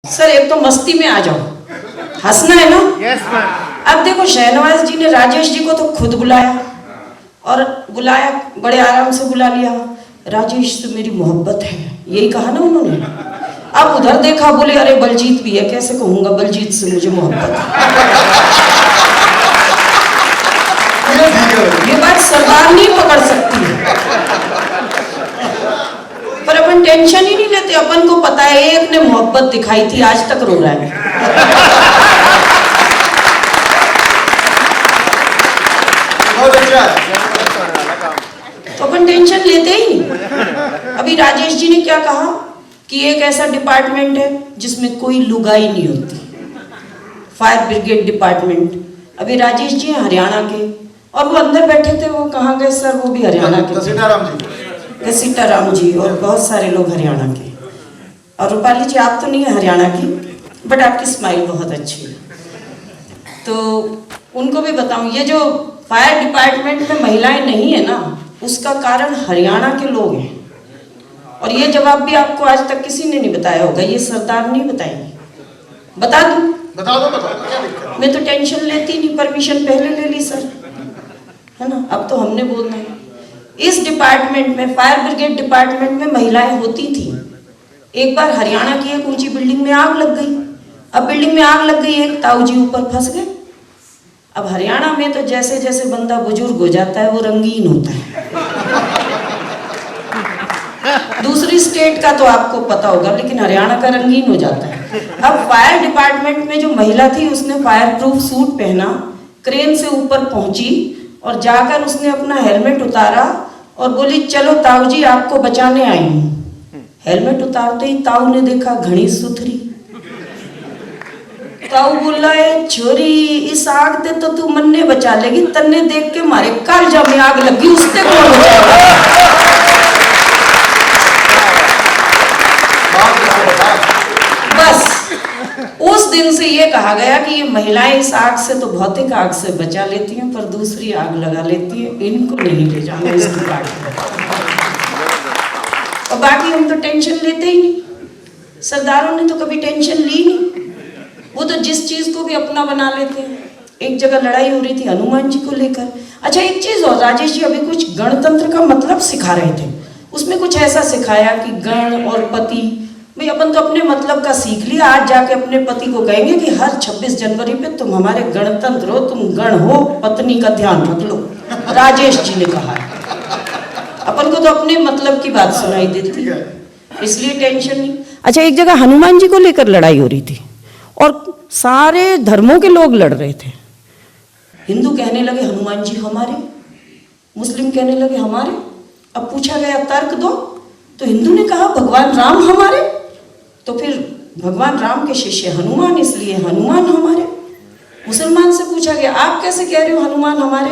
Sir एक तो मस्ती में आ जाओ, हंसना है ना। Yes ma'am. अब देखो शहनवाज जी ने राजेश जी को तो खुद बुलाया और बुलाया, बड़े आराम से बुला लिया। राजेश से मेरी मोहब्बत है, यही कहा ना उन्होंने। अब उधर देखा, बोले अरे बलजीत भी है, कैसे कहूंगा बलजीत से मुझे मोहब्बत है। ये बात सरदार नहीं पकड़ सकती है। पर अपन टेंशन ही नहीं लेते, अपन को पता है एक ने मोहब्बत दिखाई थी, आज तक रो रहा है। तो अपन टेंशन लेते ही नहीं। अभी राजेश जी ने क्या कहा कि एक ऐसा डिपार्टमेंट है जिसमें कोई लुगाई नहीं होती, फायर ब्रिगेड डिपार्टमेंट। अभी राजेश जी हैं हरियाणा के, और वो अंदर बैठे थे, वो कहाँ गए सर, वो भी हरियाणा के, सीताराम जी और बहुत सारे लोग हरियाणा के। और रूपाली जी आप तो नहीं है हरियाणा की, बट आपकी स्माइल बहुत अच्छी है। तो उनको भी बताऊं, ये जो फायर डिपार्टमेंट में महिलाएं नहीं है ना, उसका कारण हरियाणा के लोग हैं। और ये जवाब भी आपको आज तक किसी ने नहीं बताया होगा, ये सरदार नहीं बताएंगे। बता दूं? बता दो क्या दिक्कत है? मैं तो टेंशन लेती नहीं, परमिशन पहले ले ली सर, है ना। अब तो हमने बोलना है। इस डिपार्टमेंट में, फायर ब्रिगेड डिपार्टमेंट में महिलाएं होती थी। एक बार हरियाणा की एक ऊंची बिल्डिंग में आग लग गई। अब बिल्डिंग में आग लग गई, एक ताऊ जी ऊपर फंस गए। अब हरियाणा में तो जैसे जैसे बंदा बुजुर्ग हो जाता है वो रंगीन होता है। दूसरी स्टेट का तो आपको पता होगा, लेकिन हरियाणा का रंगीन हो जाता है। अब फायर डिपार्टमेंट में जो महिला थी उसने फायर प्रूफ सूट पहना, क्रेन से ऊपर पहुंची और जाकर उसने अपना हेलमेट उतारा और बोली चलो ताऊ जी आपको बचाने आई हूं। हेलमेट उतारते ही ताऊ ने देखा घड़ी सुथरी। ताऊ बोला है छोरी, इस आग ते तो तू मन्ने बचा लेगी, तन्ने देख के मारे कालजा में आग लगी, उससे कौन बचाएगा। बस उस दिन से ये कहा गया कि ये महिलाएं इस आग से तो भौतिक आग से बचा लेती हैं, पर दूसरी आग लगा लेती हैं, इनको नहीं ले जाना इस डिपार्टमेंट। और बाकी हम तो टेंशन लेते ही नहीं, सरदारों ने तो कभी टेंशन ली नहीं। वो तो जिस चीज को भी अपना बना लेते हैं। एक जगह लड़ाई हो रही थी हनुमान जी को लेकर। अच्छा एक चीज और, राजेश जी अभी कुछ गणतंत्र का मतलब सिखा रहे थे, उसमें कुछ ऐसा सिखाया कि गण और पति, भाई अपन तो अपने मतलब का सीख लिया। आज जाके अपने पति को कहेंगे कि हर 26 जनवरी पे तुम हमारे गणतंत्र हो, तुम गण हो, पत्नी का ध्यान रख लो, राजेश जी ने कहा है। अपन को तो अपने मतलब की बात सुनाई देती है, इसलिए टेंशन नहीं। अच्छा एक जगह हनुमान जी को लेकर लड़ाई हो रही थी और सारे धर्मों के लोग लड़ रहे थे। हिंदू कहने लगे हनुमान जी हमारे, मुस्लिम कहने लगे हमारे। अब पूछा गया तर्क दो, तो हिंदू ने कहा भगवान राम हमारे, तो फिर भगवान राम के शिष्य हनुमान, इसलिए हनुमान हमारे। मुसलमान से पूछा गया आप कैसे कह रहे हो हनुमान हमारे।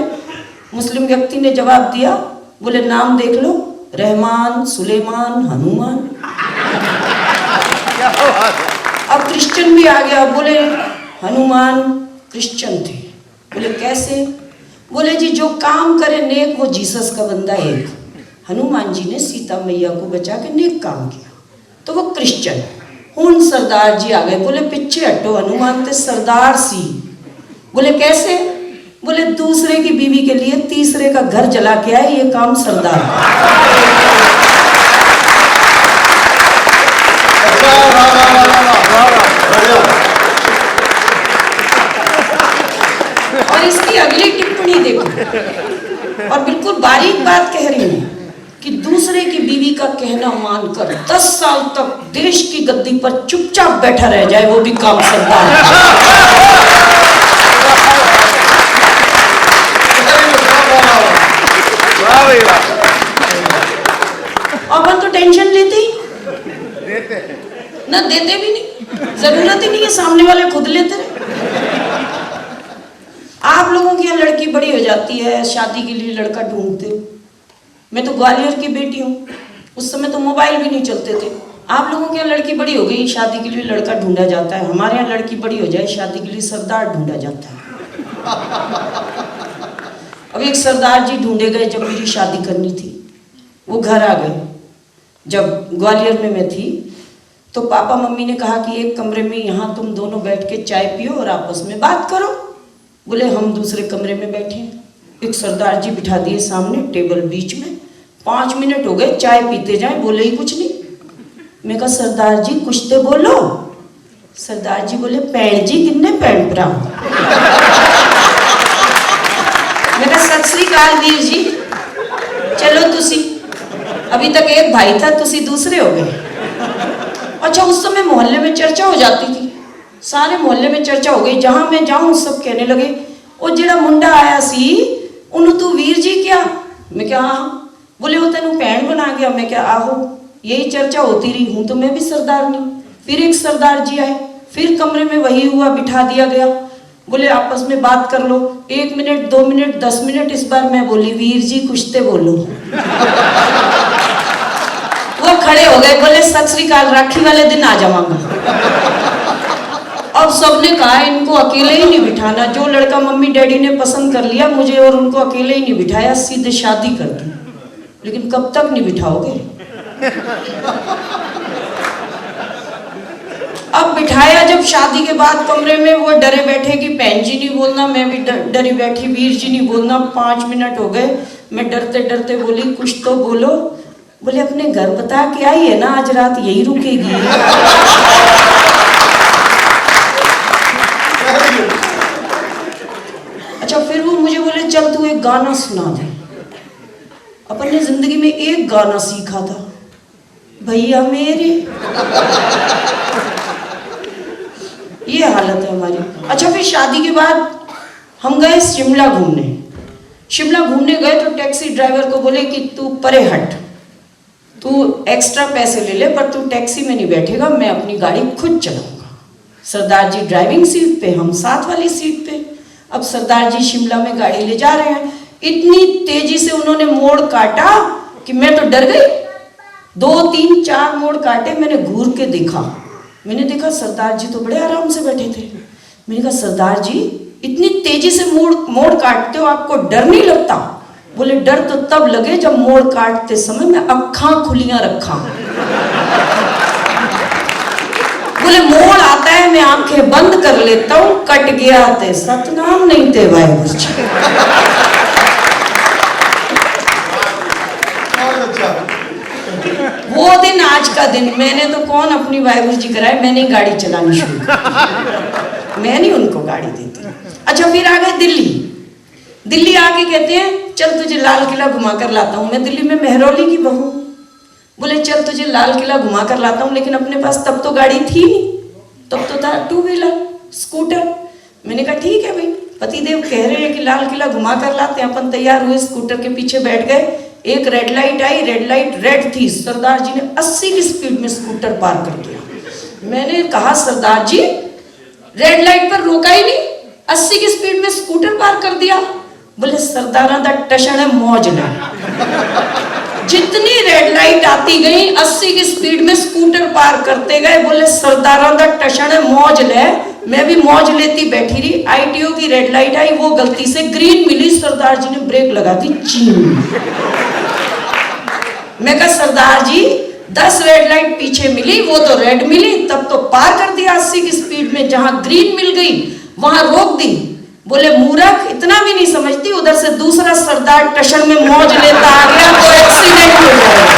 मुस्लिम व्यक्ति ने जवाब दिया, बोले नाम देख लो, रहमान, सुलेमान, हनुमान। अब क्रिश्चियन भी आ गया, बोले हनुमान क्रिश्चियन थे। बोले कैसे, बोले जी जो काम करे नेक वो जीसस का बंदा एक। हनुमान जी ने सीता मैया को बचा के नेक काम किया, तो वो क्रिश्चियन। हूं सरदार जी आ गए, बोले पीछे हटो, हनुमान थे सरदार सी। बोले कैसे, बोले दूसरे की बीवी के लिए तीसरे का घर जला के आए, ये काम सरदार। और इसकी अगली टिप्पणी देखो, और बिल्कुल बारीक बात कह रही हूं कि दूसरे की बीवी का कहना मानकर 10 साल तक देश की गद्दी पर चुपचाप बैठा रह जाए, वो भी काम सरदार है। अपन तो टेंशन लेते ही ना, देते भी नहीं, जरूरत ही नहीं है, सामने वाले खुद लेते रहे। आप लोगों की यहाँ लड़की बड़ी हो जाती है, शादी के लिए लड़का ढूंढते हो। मैं तो ग्वालियर की बेटी हूँ, उस समय तो मोबाइल भी नहीं चलते थे। आप लोगों के यहाँ लड़की बड़ी हो गई, शादी के लिए लड़का ढूंढा जाता है। हमारे यहाँ लड़की बड़ी हो जाए, शादी के लिए सरदार ढूंढा जाता है। अब एक सरदार जी ढूंढे गए जब मेरी शादी करनी थी, वो घर आ गए। जब ग्वालियर में मैं थी तो पापा मम्मी ने कहा कि एक कमरे में यहाँ तुम दोनों बैठ के चाय पियो और आपस में बात करो। बोले हम दूसरे कमरे में बैठे हैं। एक सरदार जी बिठा दिए सामने, टेबल बीच में। 5 मिनट हो गए चाय पीते जाए, बोले ही कुछ नहीं। मैं कहा सरदार जी कुछ तो बोलो। सरदार जी बोले पैण जी किन्ने पैण भरा। मैं कहा सत श्री अकाल वीर जी, चलो तुसी अभी तक एक भाई था, तुसी दूसरे हो गए। अच्छा उस समय मोहल्ले में चर्चा हो जाती थी, सारे मोहल्ले में चर्चा हो गई। जहां मैं जाऊं सब कहने लगे ओ जेड़ा मुंडा आया सी उन्हों तू वीर जी क्या। मैं क्या हाँ। बोले वो तेन भैन बना गया। मैं क्या आहो। यही चर्चा होती रही, हूं तो मैं भी सरदार नहीं। फिर एक सरदार जी आए, फिर कमरे में वही हुआ, बिठा दिया गया। बोले आपस में बात कर लो, 1 मिनट 2 मिनट 10 मिनट। इस बार मैं बोली वीर जी कुछ तो बोलो। वो खड़े हो गए, बोले सत श्री अकाल, राखी वाले दिन आ जाऊंगा। अब सबने कहा इनको अकेले ही नहीं बिठाना, जो लड़का मम्मी डैडी ने पसंद कर लिया मुझे और उनको अकेले ही नहीं बिठाया, सीधे शादी कर दी। लेकिन कब तक नहीं बिठाओगे। अब बिठाया जब शादी के बाद कमरे में, वो डरे बैठे कि बहन जी नहीं बोलना, मैं भी डरी बैठी वीर जी नहीं बोलना। 5 मिनट हो गए, मैं डरते डरते बोली कुछ तो बोलो। बोले अपने घर बता के आई है ना, आज रात यही रुकेगी। अच्छा फिर वो मुझे बोले चल तू एक गाना सुना दे। अपन ने जिंदगी में एक गाना सीखा था, भैया मेरे। ये हालत है हमारी। अच्छा फिर शादी के बाद हम गए शिमला घूमने। शिमला घूमने गए तो टैक्सी ड्राइवर को बोले कि तू परे हट, तू एक्स्ट्रा पैसे ले ले, पर तू टैक्सी में नहीं बैठेगा, मैं अपनी गाड़ी खुद चलाऊंगा। सरदार जी ड्राइविंग सीट पे, हम साथ वाली सीट पे। अब सरदार जी शिमला में गाड़ी ले जा रहे हैं, इतनी तेजी से उन्होंने मोड़ काटा कि मैं तो डर गई। 2 3 4 मोड़ काटे, मैंने घूर के देखा। मैंने देखा सरदार जी तो बड़े आराम से बैठे थे। मैंने कहा सरदार जी इतनी तेजी से मोड़ काटते हो, आपको डर नहीं लगता। बोले डर तो तब लगे जब मोड़ काटते समय मैं अक्खां खुलियां रखा। बोले मोड़ आता है मैं आंखें बंद कर लेता हूं, कट गया ते सतनाम नहीं ते वाहिगुरू जी। वो दिन आज का दिन, मैंने तो कौन अपनी वाहिगुरू जी कराए, मैंने गाड़ी चलानी शुरू की। मैं नहीं उनको गाड़ी देती। अच्छा फिर आ गए दिल्ली। दिल्ली आके कहते हैं चल तुझे लाल किला घुमा कर लाता हूँ। मैं दिल्ली में मेहरौली की बहू। बोले चल तुझे लाल किला घुमा कर लाता हूँ, लेकिन अपने पास तब तो गाड़ी थी नहीं, तब तो था 2 व्हीलर स्कूटर। मैंने कहा ठीक है भाई, पतिदेव कह रहे हैं कि लाल किला घुमा कर लाते हैं। अपन तैयार हुए, स्कूटर के पीछे बैठ गए। एक रेड लाइट आई, रेड लाइट रेड थी। सरदार जी ने 80 की स्पीड में स्कूटर पार कर दिया। मैंने कहा सरदार जी रेड लाइट पर रोका ही नहीं, 80 की स्पीड में स्कूटर पार कर दिया। बोले सरदारा दा टशन है मौज ले। जितनी रेड लाइट आती गई 80 की स्पीड में स्कूटर पार करते गए। बोले सरदारा दा टशन है मौज ले। मैं भी मौज लेती बैठी रही। ITO की रेड लाइट आई, वो गलती से ग्रीन मिली, सरदार जी ने ब्रेक लगा दी, चीन। मैं कहा सरदार जी 10 रेड लाइट पीछे मिली, वो तो रेड मिली, तब तो पार कर दिया 80 की स्पीड में। जहां ग्रीन मिल गई वहां रोक दी। बोले मूर्ख, इतना भी नहीं समझती। उधर से दूसरा सरदार टशन में मौज लेता आ गया तो एक्सीडेंट हो जाएगा।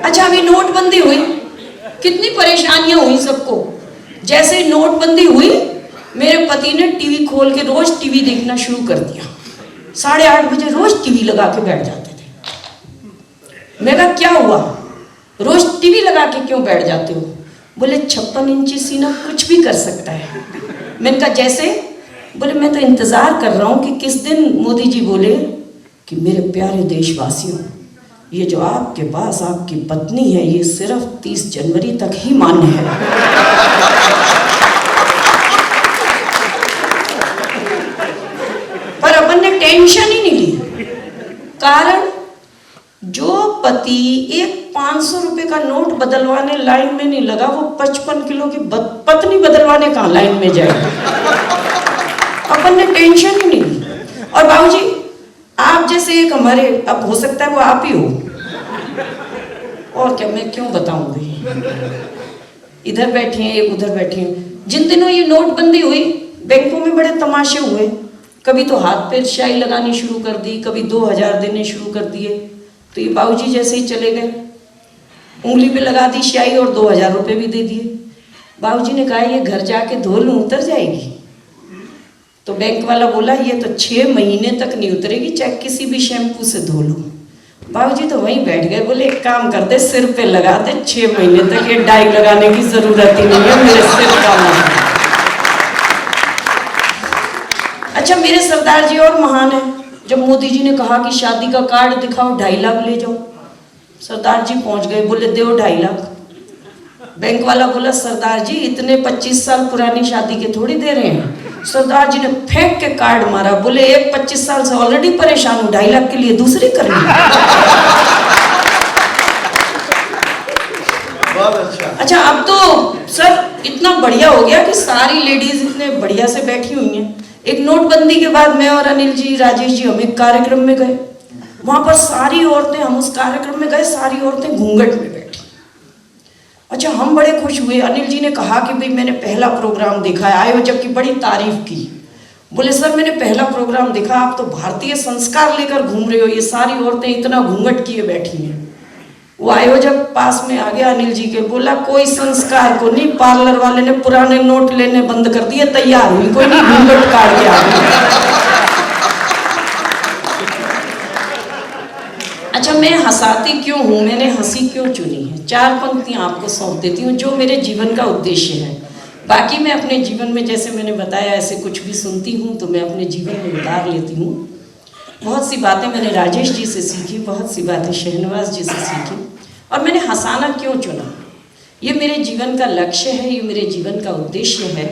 अच्छा अभी नोटबंदी हुई, कितनी परेशानियां हुई सबको। जैसे नोटबंदी हुई, मेरे पति ने टीवी खोल के रोज टीवी देखना शुरू कर दिया। 8:30 बजे रोज टीवी लगा के बैठ जाते थे। मैं कहा क्या हुआ, रोज टीवी लगा के क्यों बैठ जाते हो। बोले 56 इंची सीना कुछ भी कर सकता है। मैंने कहा जैसे। बोले मैं तो इंतजार कर रहा हूं कि किस दिन मोदी जी बोले कि मेरे प्यारे देशवासियों, ये जो आपके पास आपकी पत्नी है ये सिर्फ 30 जनवरी तक ही मान्य है। पर अपन ने टेंशन ही नहीं ली। कारण जो पति एक 500 रुपए का नोट बदलवाने लाइन में नहीं लगा, वो 55 किलो की पत्नी बदलवाने कहां लाइन में जाएगा। अपन ने टेंशन ही नहीं ली। और बाबूजी आप जैसे एक हमारे, अब हो सकता है वो आप ही हो, और क्या, मैं क्यों बताऊंगी। इधर बैठे हैं, एक उधर बैठे हैं। जिन दिनों ये नोटबंदी हुई, बैंकों में बड़े तमाशे हुए। कभी तो हाथ पे स्याही लगानी शुरू कर दी, कभी 2000 देने शुरू कर दिए। तो ये बाबूजी जैसे ही चले गए, उंगली पे लगा दी स्याही और 2000 रुपये भी दे दिए। बाबूजी ने कहा ये घर जाके धो लूं, उतर जाएगी? तो बैंक वाला बोला ये तो 6 महीने तक नहीं उतरेगी, चाहे किसी भी शैम्पू से धो लो। बाबूजी तो वहीं बैठ गए, बोले एक काम करते सिर पे लगा दे, 6 महीने तक ये डाई लगाने की जरूरत ही नहीं है, मेरे सिर का मसला। अच्छा, मेरे सरदार जी और महान है। जब मोदी जी ने कहा कि शादी का कार्ड दिखाओ, 2.5 लाख ले जाओ, सरदार जी पहुंच गए, बोले दो 2.5 लाख। बैंक वाला बोला सरदार जी इतने 25 साल पुरानी शादी के थोड़ी दे रहे हैं। सरदार जी ने फेंक के कार्ड मारा, बोले एक 25 साल से ऑलरेडी परेशान हूं, 2.5 लाख के लिए दूसरी करनी। बहुत अच्छा। अच्छा, अब तो सर इतना बढ़िया हो गया कि सारी लेडीज इतने बढ़िया से बैठी हुई हैं। एक नोटबंदी के बाद मैं और अनिल जी, राजेश जी, हम एक कार्यक्रम में गए। वहां पर सारी औरतें, हम उस कार्यक्रम में गए, सारी औरतें घूंघट में बैठी। अच्छा, हम बड़े खुश हुए। अनिल जी ने कहा कि भाई मैंने पहला प्रोग्राम देखा है, आयोजक की बड़ी तारीफ की। बोले सर मैंने पहला प्रोग्राम देखा, आप तो भारतीय संस्कार लेकर घूम रहे हो, ये सारी औरतें इतना घूंघट किए बैठी हैं। वो आयोजक पास में आ गया अनिल जी के, बोला कोई संस्कार को नहीं, पार्लर वाले ने पुराने नोट लेने बंद कर दिए, तैयार हुई, कोई नहीं घूंघट काट के आ गई। अच्छा, मैं हंसाती क्यों हूँ, मैंने हंसी क्यों चुनी है, 4 पंक्तियां आपको सौंप देती हूँ जो मेरे जीवन का उद्देश्य है। बाकी मैं अपने जीवन में, जैसे मैंने बताया, ऐसे कुछ भी सुनती हूँ तो मैं अपने जीवन में उतार लेती हूँ। बहुत सी बातें मैंने राजेश जी से सीखी, बहुत सी बातें शहनवाज जी से सीखी। और मैंने हंसाना क्यों चुना, ये मेरे जीवन का लक्ष्य है, ये मेरे जीवन का उद्देश्य है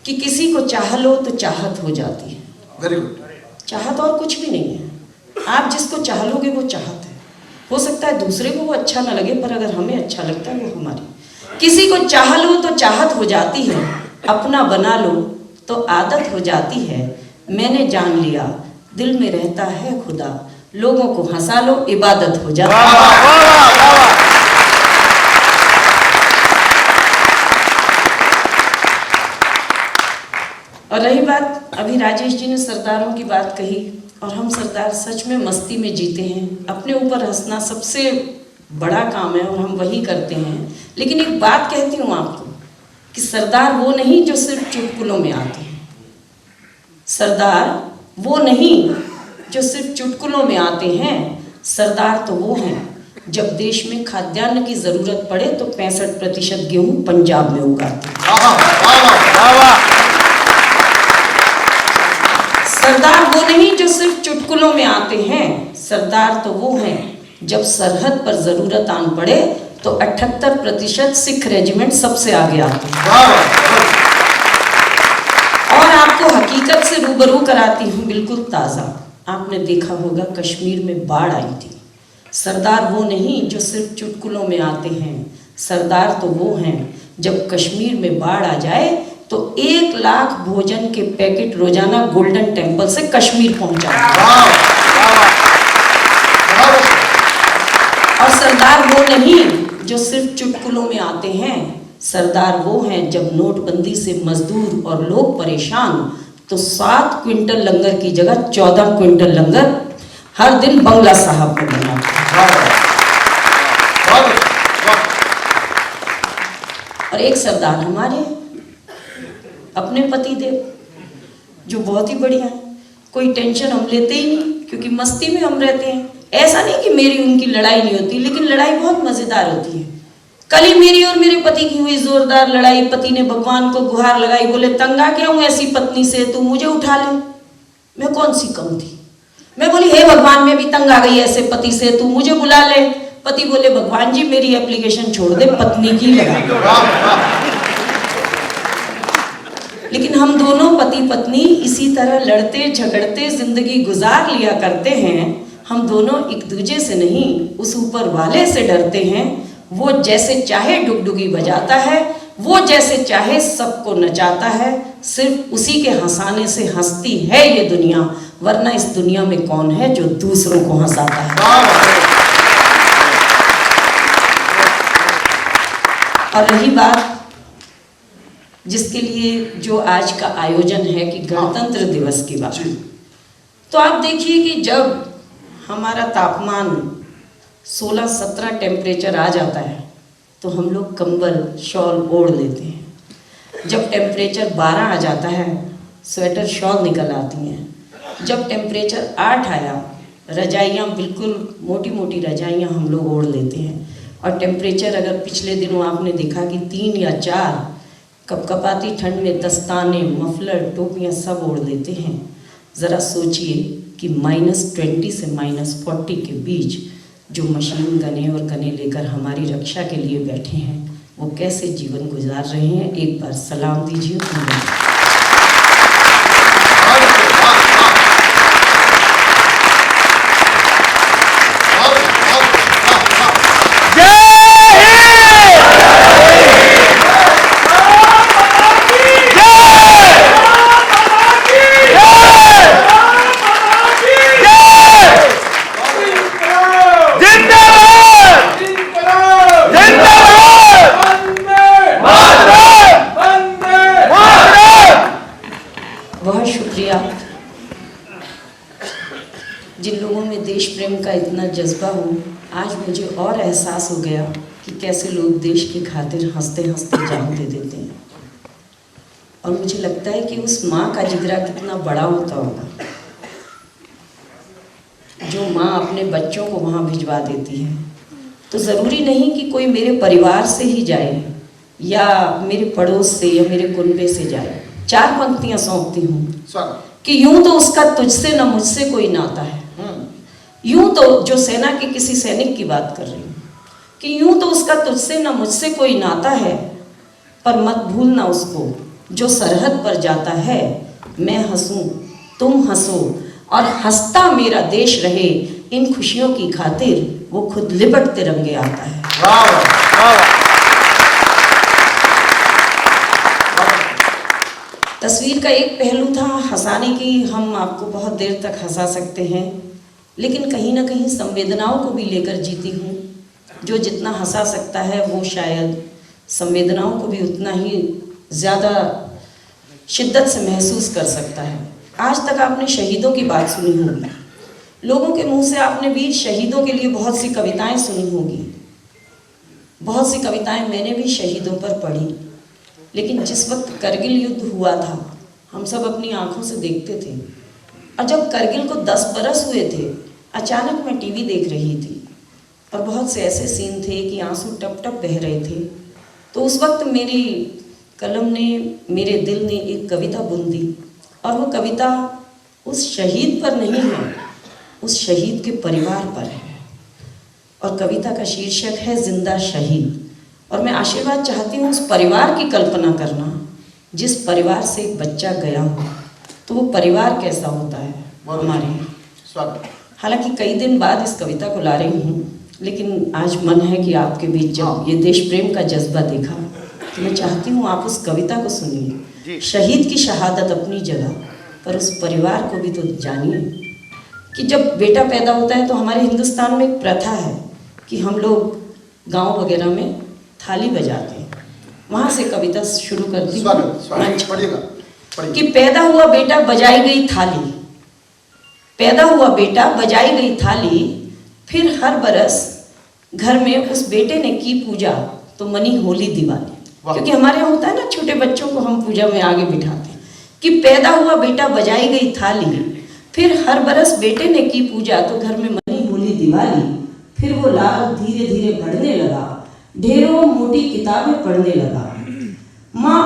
कि किसी को चाह लो तो चाहत हो जाती है। Very good. चाहत और कुछ भी नहीं है, आप जिसको चाह लोगे वो चाहत है। हो सकता है दूसरे को वो अच्छा ना लगे, पर अगर हमें अच्छा लगता है वो हमारी। किसी को चाह लो तो चाहत हो जाती है, अपना बना लो तो आदत हो जाती है। मैंने जान लिया दिल में रहता है खुदा, लोगों को हंसा लो इबादत हो जाती है। और रही बात, अभी राजेश जी ने सरदारों की बात कही, और हम सरदार सच में मस्ती में जीते हैं। अपने ऊपर हंसना सबसे बड़ा काम है और हम वही करते हैं। लेकिन एक बात कहती हूँ आपको कि सरदार वो नहीं जो सिर्फ चुटकुलों में आते हैं, सरदार वो नहीं जो सिर्फ चुटकुलों में आते हैं, सरदार तो वो हैं जब देश में खाद्यान्न की जरूरत पड़े तो 65% गेहूं पंजाब में उगाते हैं। सरदार वो नहीं जो सिर्फ चुटकुलों में आते हैं, सरदार तो वो हैं जब सरहद पर जरूरत आन पड़े तो 78% सिख रेजिमेंट सबसे आगे आते हैं। और आपको हकीकत से रूबरू कराती हूँ बिल्कुल ताज़ा। आपने देखा होगा कश्मीर में बाढ़ आई थी। सरदार वो नहीं जो सिर्फ चुटकुलों में आते हैं, सरदार तो वो हैं जब कश्मीर में बाढ़ आ जाए तो 1 लाख भोजन के पैकेट रोजाना गोल्डन टेम्पल से कश्मीर पहुंचाते हैं। और सरदार वो नहीं जो सिर्फ चुटकुलों में आते हैं, सरदार वो हैं जब नोटबंदी से मजदूर और लोग परेशान तो 7 क्विंटल लंगर की जगह 14 क्विंटल लंगर हर दिन बंगला साहब में बनाते। और एक सरदार हमारे अपने पति देव जो बहुत ही बढ़िया है, कोई टेंशन हम लेते ही नहीं क्योंकि मस्ती में हम रहते हैं। ऐसा नहीं कि मेरी उनकी लड़ाई नहीं होती, लेकिन लड़ाई बहुत मजेदार होती है। कल ही मेरी और मेरे पति की हुई जोरदार लड़ाई। पति ने भगवान को गुहार लगाई, बोले तंगा क्या हूं ऐसी पत्नी से, तू मुझे उठा ले। मैं कौन सी कम थी, मैं बोली हे भगवान मैं भी तंग आ गई ऐसे पति से, तू मुझे बुला ले। पति बोले भगवान जी मेरी एप्लीकेशन छोड़ दे, पत्नी की लगा। लेकिन हम दोनों पति पत्नी इसी तरह लड़ते झगड़ते जिंदगी गुजार लिया करते हैं। हम दोनों एक दूजे से नहीं, उस ऊपर वाले से डरते हैं। वो जैसे चाहे डुगडुगी बजाता है, वो जैसे चाहे सबको नचाता है, सिर्फ उसी के हंसाने से हंसती है ये दुनिया, वरना इस दुनिया में कौन है जो दूसरों को हंसाता है। और रही बात जिसके लिए जो आज का आयोजन है कि गणतंत्र दिवस की बात, तो आप देखिए कि जब हमारा तापमान 16-17 टेम्परेचर आ जाता है तो हम लोग कंबल शॉल ओढ़ लेते हैं। जब टेम्परेचर 12 आ जाता है स्वेटर शॉल निकल आती हैं। जब टेम्परेचर 8 आया रजाइयाँ, बिल्कुल मोटी मोटी रजाइयाँ हम लोग ओढ़ लेते हैं। और टेम्परेचर अगर पिछले दिनों आपने देखा कि 3 या 4, कपकपाती ठंड में दस्ताने, मफलर, टोपियाँ सब ओढ़ लेते हैं। ज़रा सोचिए कि -20 से -40 के बीच जो मशीन गने और गने लेकर हमारी रक्षा के लिए बैठे हैं वो कैसे जीवन गुजार रहे हैं। एक बार सलाम दीजिए उन्हें। बहुत शुक्रिया जिन लोगों में देश प्रेम का इतना जज्बा हो। आज मुझे और एहसास हो गया कि कैसे लोग देश की खातिर हंसते हंसते जान दे देते हैं। और मुझे लगता है कि उस माँ का जिगरा कितना बड़ा होता होगा जो माँ अपने बच्चों को वहाँ भिजवा देती है। तो ज़रूरी नहीं कि कोई मेरे परिवार से ही जाए या मेरे पड़ोस से या मेरे कुनबे से जाए। 4 पंक्तियाँ सौंपती हूँ कि यूं तो उसका तुझसे न मुझसे कोई नाता है। यूं तो, जो सेना के किसी सैनिक की बात कर रही हूँ, कि यूं तो उसका तुझसे न मुझसे कोई नाता है, पर मत भूलना उसको जो सरहद पर जाता है। मैं हंसूं तुम हंसो और हंसता मेरा देश रहे, इन खुशियों की खातिर वो खुद लिपट तिरंगे आता है। तस्वीर का एक पहलू था हंसाने की, हम आपको बहुत देर तक हंसा सकते हैं, लेकिन कहीं ना कहीं संवेदनाओं को भी लेकर जीती हूँ। जो जितना हंसा सकता है वो शायद संवेदनाओं को भी उतना ही ज़्यादा शिद्दत से महसूस कर सकता है। आज तक आपने शहीदों की बात सुनी होगी, लोगों के मुंह से आपने वीर शहीदों के लिए बहुत सी कविताएं सुनी होगी। बहुत सी कविताएं मैंने भी शहीदों पर पढ़ी, लेकिन जिस वक्त करगिल युद्ध हुआ था हम सब अपनी आंखों से देखते थे। और जब करगिल को 10 बरस हुए थे, अचानक मैं टीवी देख रही थी और बहुत से ऐसे सीन थे कि आंसू टप टप बह रहे थे। तो उस वक्त मेरी कलम ने, मेरे दिल ने एक कविता बुन दी, और वो कविता उस शहीद पर नहीं है, उस शहीद के परिवार पर है। और कविता का शीर्षक है जिंदा शहीद। और मैं आशीर्वाद चाहती हूँ उस परिवार की कल्पना करना जिस परिवार से एक बच्चा गया हो, तो वो परिवार कैसा होता है हमारे। हालांकि कई दिन बाद इस कविता को ला रही हूँ, लेकिन आज मन है कि आपके बीच जब ये देश प्रेम का जज्बा देखा तो मैं चाहती हूँ आप उस कविता को सुनिए। शहीद की शहादत अपनी जगह, पर उस परिवार को भी तो जानिए कि जब बेटा पैदा होता है तो हमारे हिंदुस्तान में एक प्रथा है कि हम लोग गांव वगैरह में थाली बजाते हैं। वहाँ से कविता शुरू करती हूँ कि पैदा हुआ बेटा बजाई गई थाली, पैदा हुआ बेटा बजाई गई थाली, फिर हर बरस घर में उस बेटे ने की पूजा, तो मनी होली दिवाली। क्योंकि हमारे यहाँ होता है ना, छोटे बच्चों को हम पूजा में आगे बिठाते हैं कि पैदा हुआ बेटा बजाई गई थाली, फिर हर बरस बेटे ने की पूजा, तो घर में मनी होली दिवाली। फिर वो लाल धीरे धीरे बढ़ने लगा, ढेरों मोटी किताबें पढ़ने लगा। माँ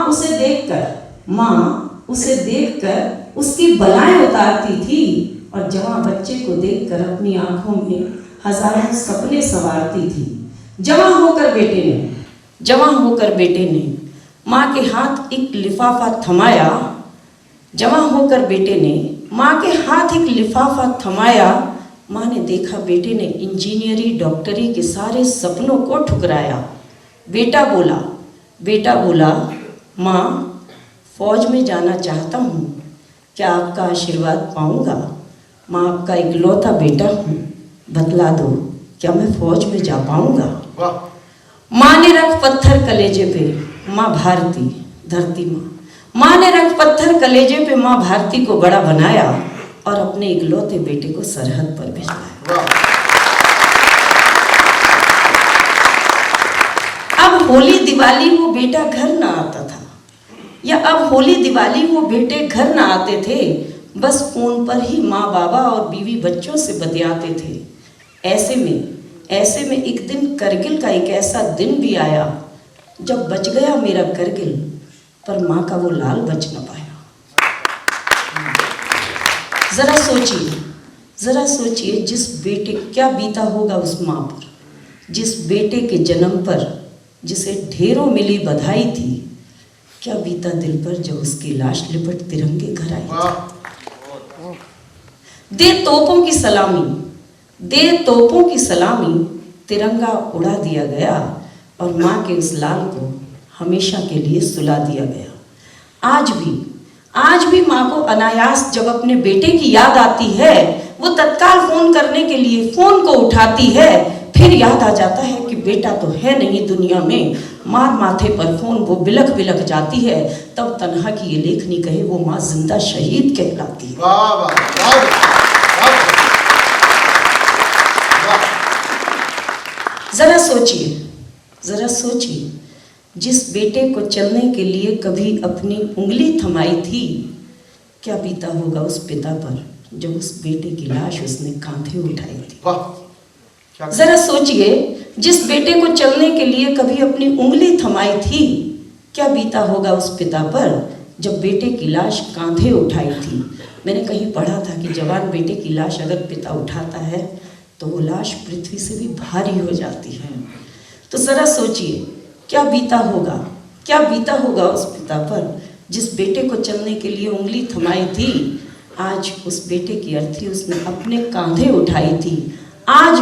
उसे देखकर उसकी बलाएं उतारती थी, और जवां बच्चे को देखकर अपनी आंखों में हजारों सपने संवारती थी। जवां होकर बेटे ने माँ के हाथ एक लिफाफा थमाया, जवां होकर बेटे ने माँ के हाथ एक लिफाफा थमाया। माँ ने देखा बेटे ने इंजीनियरी डॉक्टरी के सारे सपनों को ठुकराया। बेटा बोला बेटा बोला, माँ फौज में जाना चाहता हूँ, क्या आपका आशीर्वाद पाऊँगा? माँ आपका इकलौता बेटा हूँ, बतला दो क्या मैं फौज में जा पाऊँगा? वाह माँ ने रख पत्थर कलेजे पे, माँ भारती धरती माँ। माँ ने रख पत्थर कलेजे पे माँ भारती को बड़ा बनाया और अपने इकलौते बेटे को सरहद पर भिजवाया। वाह अब होली दिवाली वो बेटा घर ना आता था, या अब होली दिवाली वो बेटे घर ना आते थे, बस फोन पर ही माँ बाबा और बीवी बच्चों से बतियाते थे। ऐसे में एक दिन करगिल का एक ऐसा दिन भी आया जब बच गया मेरा करगिल, पर माँ का वो लाल बच न पाया। जरा सोचिए जिस बेटे क्या बीता होगा उस माँ पर, जिस बेटे के जन्म पर जिसे ढेरों मिली बधाई थी, क्या बीता दिल पर जब उसकी लाश लिपट तिरंगे घर आई। वाह दे तोपों की सलामी तिरंगा उड़ा दिया गया और माँ के उस लाल को हमेशा के लिए सुला दिया गया। आज भी माँ को अनायास जब अपने बेटे की याद आती है, वो तत्काल फोन करने के लिए फोन को उठाती है, फिर याद आ जाता है कि बेटा तो है नहीं दुनिया में। मार माथे पर फोन वो बिलख बिलख जाती है, तब तन्हा की ये लेखनी कहे वो माँ जिंदा शहीद कहलाती है। वाह वाह जरा सोचिए जिस बेटे को चलने के लिए कभी अपनी उंगली थमाई थी, क्या बीता होगा उस पिता पर जब उस बेटे की लाश उसने कांधे उठाई थी। वाह जरा सोचिए जिस बेटे को चलने के लिए कभी अपनी उंगली थमाई थी, क्या बीता होगा उस पिता पर जब बेटे की लाश कांधे उठाई थी। मैंने कहीं पढ़ा था कि जवान बेटे की लाश अगर पिता उठाता है तो वो लाश पृथ्वी से भी भारी हो जाती है। तो जरा सोचिए क्या बीता होगा उस पिता पर जिस बेटे को चलने के लिए उंगली थमाई थी। आज उस बेटे की अर्थी उसने अपने कांधे उठाई थी। आज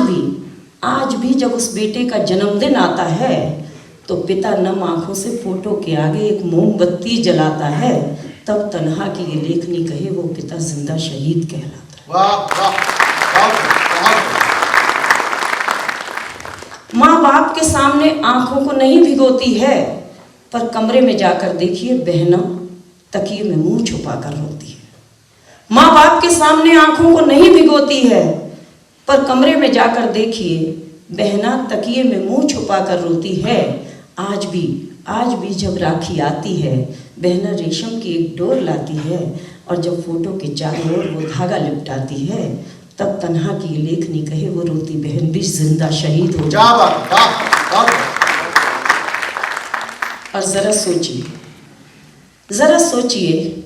भी जब उस बेटे का जन्मदिन आता है तो पिता नम आंखों से फोटो के आगे एक मोमबत्ती जलाता है, तब तन्हा की ये लेखनी कहे वो पिता जिंदा शहीद कहलाता है। वाह माँ बाप के सामने आंखों को नहीं भिगोती है, पर कमरे में जाकर देखिए बहना तकिए में मुंह छुपा कर रोती है। माँ बाप के सामने आंखों को नहीं भिगोती है, पर कमरे में जाकर देखिए बहना तकिए में मुंह छुपा कर रोती है। आज भी जब राखी आती है बहना रेशम की एक डोर लाती है, और जब फोटो के चारों ओर वो धागा लिपटाती है, तब तन्हा की ये लेखनी कहे वो रोती बहन भी जिंदा शहीद हो जाती। और जरा सोचिए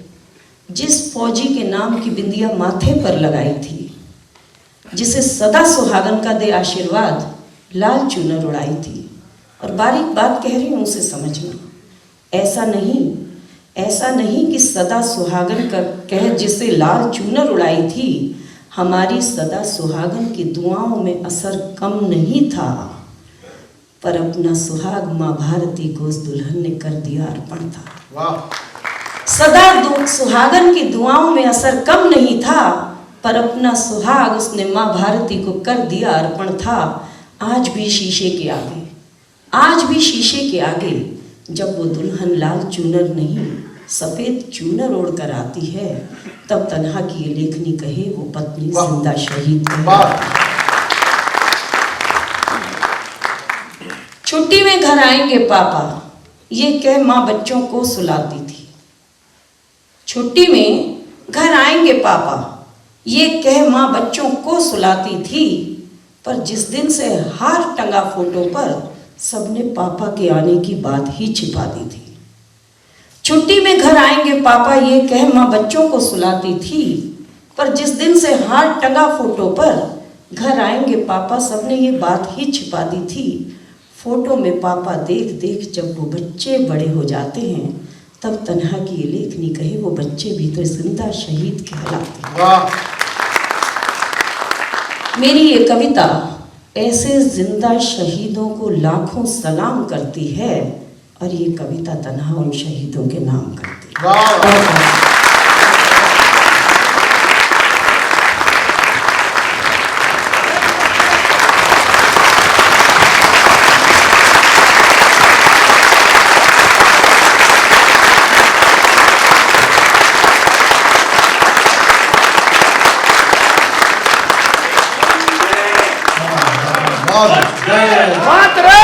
जिस फौजी के नाम की बिंदिया माथे पर लगाई थी, जिसे सदा सुहागन का दे आशीर्वाद, लाल चुनर उड़ाई थी। और बारीक बात कह रही हूं उसे समझना, ऐसा नहीं कि सदा सुहागन का कह जिसे लाल चुनर उड़ाई थी, हमारी सदा सुहागन की दुआओं में असर कम नहीं था, पर अपना सुहाग माँ भारती को उस दुल्हन ने कर दिया अर्पण था। वाह सदा सुहागन की दुआओं में असर कम नहीं था, पर अपना सुहाग उसने माँ भारती को कर दिया अर्पण था। आज भी शीशे के आगे जब वो दुल्हन लाल चूनर नहीं सफेद चूनर ओढ़ कर आती है, तब तन्हा की ये लेखनी कहे वो पत्नी जिंदा शहीद है। छुट्टी में घर आएंगे पापा, ये कह माँ बच्चों को सुलाती थी। छुट्टी में घर आएंगे पापा, ये कह माँ बच्चों को सुलाती थी, पर जिस दिन से हार टंगा फोटो पर, सबने पापा के आने की बात ही छिपा दी थी। छुट्टी में घर आएंगे पापा, ये कह माँ बच्चों को सुलाती थी, पर जिस दिन से हार टंगा फोटो पर, घर आएंगे पापा, सबने ये बात ही छिपा दी थी। फोटो में पापा देख देख जब वो बच्चे बड़े हो जाते हैं, तब तन्हा की ये लेखनी कहे वो बच्चे भी तो जिंदा शहीद कहलाते हैं। मेरी ये कविता ऐसे जिंदा शहीदों को लाखों सलाम करती है और ये कविता तन्हा उन शहीदों के नाम करती है। वाह वाह। बहुत मातरम।